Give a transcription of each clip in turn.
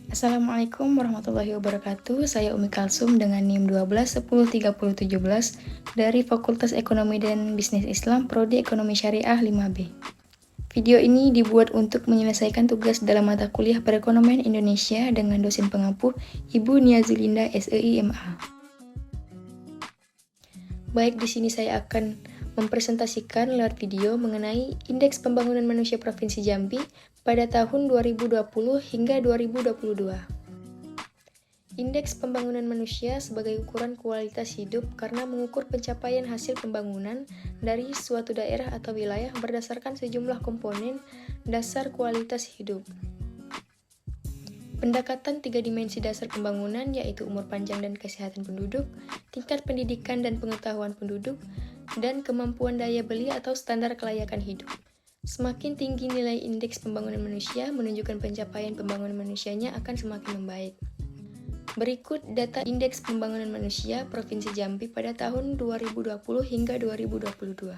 Assalamualaikum warahmatullahi wabarakatuh. Saya Umi Kalsum dengan NIM 12103017 dari Fakultas Ekonomi dan Bisnis Islam Prodi Ekonomi Syariah 5B. Video ini dibuat untuk menyelesaikan tugas dalam mata kuliah Perekonomian Indonesia dengan dosen pengampu Ibu Nia Zulinda SEIMA. Baik, di sini saya akan mempresentasikan lewat video mengenai Indeks Pembangunan Manusia Provinsi Jambi pada tahun 2020 hingga 2022. Indeks pembangunan manusia sebagai ukuran kualitas hidup karena mengukur pencapaian hasil pembangunan dari suatu daerah atau wilayah berdasarkan sejumlah komponen dasar kualitas hidup. Pendekatan tiga dimensi dasar pembangunan yaitu umur panjang dan kesehatan penduduk, tingkat pendidikan dan pengetahuan penduduk, dan kemampuan daya beli atau standar kelayakan hidup. Semakin tinggi nilai indeks pembangunan manusia menunjukkan pencapaian pembangunan manusianya akan semakin membaik. Berikut data Indeks Pembangunan Manusia Provinsi Jambi pada tahun 2020 hingga 2022.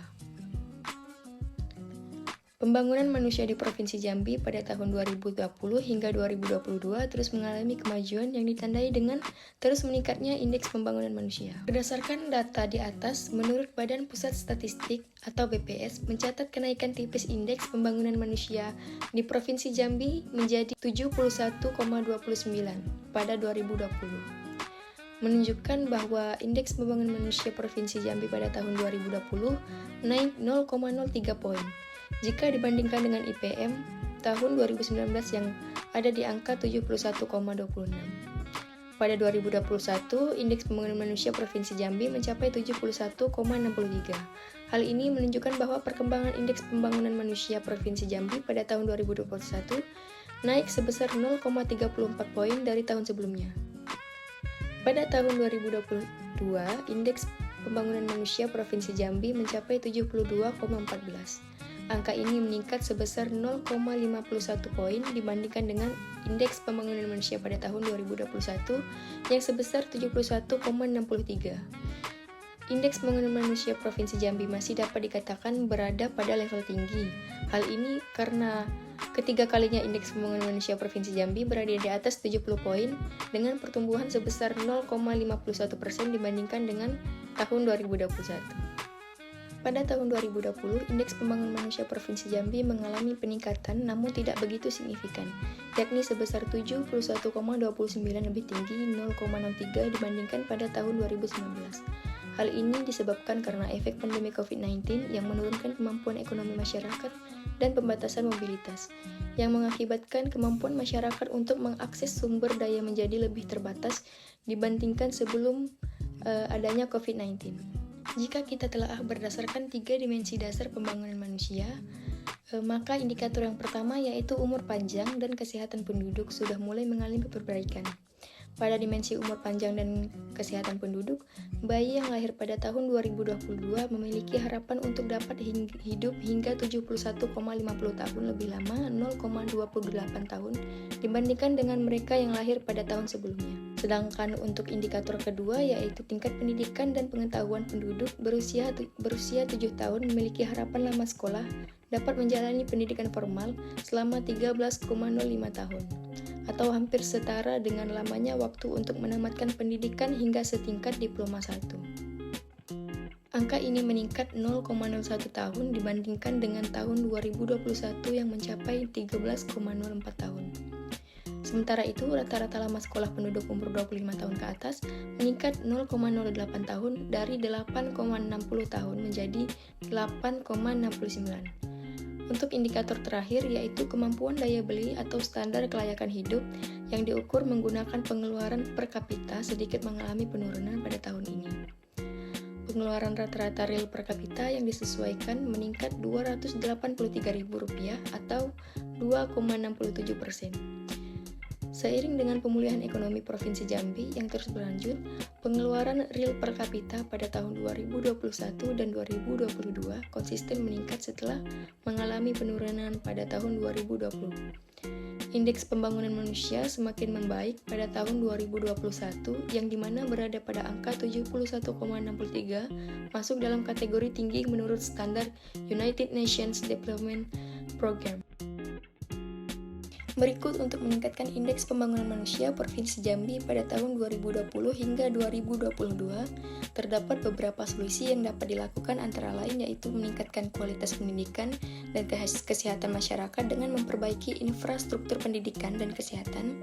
Pembangunan manusia di Provinsi Jambi pada tahun 2020 hingga 2022 terus mengalami kemajuan yang ditandai dengan terus meningkatnya indeks pembangunan manusia. Berdasarkan data di atas, menurut Badan Pusat Statistik atau BPS mencatat kenaikan tipis indeks pembangunan manusia di Provinsi Jambi menjadi 71,29 pada 2020. Menunjukkan bahwa indeks pembangunan manusia Provinsi Jambi pada tahun 2020 naik 0,03 poin jika dibandingkan dengan IPM tahun 2019 yang ada di angka 71,26. Pada 2021, indeks pembangunan manusia Provinsi Jambi mencapai 71,63. Hal ini menunjukkan bahwa perkembangan indeks pembangunan manusia Provinsi Jambi pada tahun 2021 naik sebesar 0,34 poin dari tahun sebelumnya. Pada tahun 2022, indeks pembangunan manusia Provinsi Jambi mencapai 72,14. Angka ini meningkat sebesar 0,51 poin dibandingkan dengan indeks pembangunan manusia pada tahun 2021 yang sebesar 71,63. Indeks pembangunan manusia Provinsi Jambi masih dapat dikatakan berada pada level tinggi. Hal ini karena ketiga kalinya indeks pembangunan manusia Provinsi Jambi berada di atas 70 poin dengan pertumbuhan sebesar 0,51% dibandingkan dengan tahun 2021. Pada tahun 2020, indeks pembangunan manusia Provinsi Jambi mengalami peningkatan namun tidak begitu signifikan, yakni sebesar 71,29 lebih tinggi 0,03 dibandingkan pada tahun 2019. Hal ini disebabkan karena efek pandemi COVID-19 yang menurunkan kemampuan ekonomi masyarakat dan pembatasan mobilitas, yang mengakibatkan kemampuan masyarakat untuk mengakses sumber daya menjadi lebih terbatas dibandingkan sebelum adanya COVID-19. Jika kita telah berdasarkan tiga dimensi dasar pembangunan manusia, maka indikator yang pertama yaitu umur panjang dan kesehatan penduduk sudah mulai mengalami perbaikan. Pada dimensi umur panjang dan kesehatan penduduk, bayi yang lahir pada tahun 2022 memiliki harapan untuk dapat hidup hingga 71,50 tahun lebih lama 0,28 tahun dibandingkan dengan mereka yang lahir pada tahun sebelumnya. Sedangkan untuk indikator kedua yaitu tingkat pendidikan dan pengetahuan penduduk berusia 7 tahun memiliki harapan lama sekolah dapat menjalani pendidikan formal selama 13,05 tahun atau hampir setara dengan lamanya waktu untuk menamatkan pendidikan hingga setingkat diploma 1. Angka ini meningkat 0,01 tahun dibandingkan dengan tahun 2021 yang mencapai 13,04 tahun. Sementara itu, rata-rata lama sekolah penduduk umur 25 tahun ke atas meningkat 0,08 tahun dari 8,60 tahun menjadi 8,69. Untuk indikator terakhir yaitu kemampuan daya beli atau standar kelayakan hidup yang diukur menggunakan pengeluaran per kapita sedikit mengalami penurunan pada tahun ini. Pengeluaran rata-rata real per kapita yang disesuaikan meningkat Rp283.000 atau 2,67%. Seiring dengan pemulihan ekonomi Provinsi Jambi yang terus berlanjut, pengeluaran real per kapita pada tahun 2021 dan 2022 konsisten meningkat setelah mengalami penurunan pada tahun 2020. Indeks pembangunan manusia semakin membaik pada tahun 2021 yang dimana berada pada angka 71,63 masuk dalam kategori tinggi menurut standar United Nations Development Program. Berikut untuk meningkatkan indeks pembangunan manusia Provinsi Jambi pada tahun 2020 hingga 2022, terdapat beberapa solusi yang dapat dilakukan antara lain yaitu meningkatkan kualitas pendidikan dan kesehatan masyarakat dengan memperbaiki infrastruktur pendidikan dan kesehatan,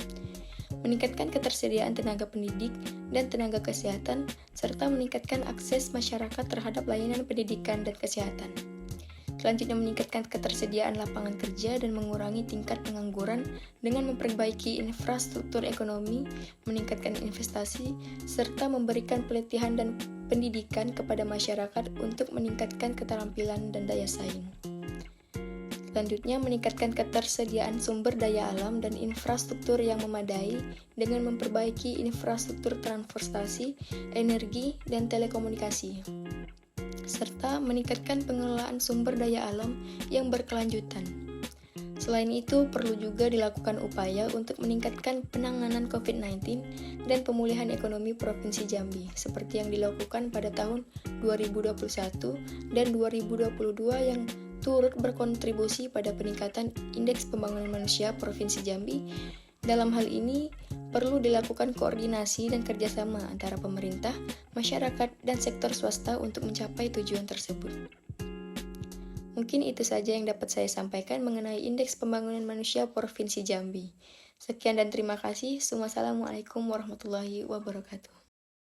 meningkatkan ketersediaan tenaga pendidik dan tenaga kesehatan, serta meningkatkan akses masyarakat terhadap layanan pendidikan dan kesehatan. Selanjutnya meningkatkan ketersediaan lapangan kerja dan mengurangi tingkat pengangguran dengan memperbaiki infrastruktur ekonomi, meningkatkan investasi, serta memberikan pelatihan dan pendidikan kepada masyarakat untuk meningkatkan keterampilan dan daya saing. Selanjutnya, meningkatkan ketersediaan sumber daya alam dan infrastruktur yang memadai dengan memperbaiki infrastruktur transportasi, energi, dan telekomunikasi, serta meningkatkan pengelolaan sumber daya alam yang berkelanjutan. Selain itu, perlu juga dilakukan upaya untuk meningkatkan penanganan COVID-19 dan pemulihan ekonomi Provinsi Jambi, seperti yang dilakukan pada tahun 2021 dan 2022 yang turut berkontribusi pada peningkatan indeks pembangunan manusia Provinsi Jambi. Dalam hal ini, perlu dilakukan koordinasi dan kerjasama antara pemerintah, masyarakat, dan sektor swasta untuk mencapai tujuan tersebut. Mungkin itu saja yang dapat saya sampaikan mengenai Indeks Pembangunan Manusia Provinsi Jambi. Sekian dan terima kasih. Wassalamualaikum warahmatullahi wabarakatuh.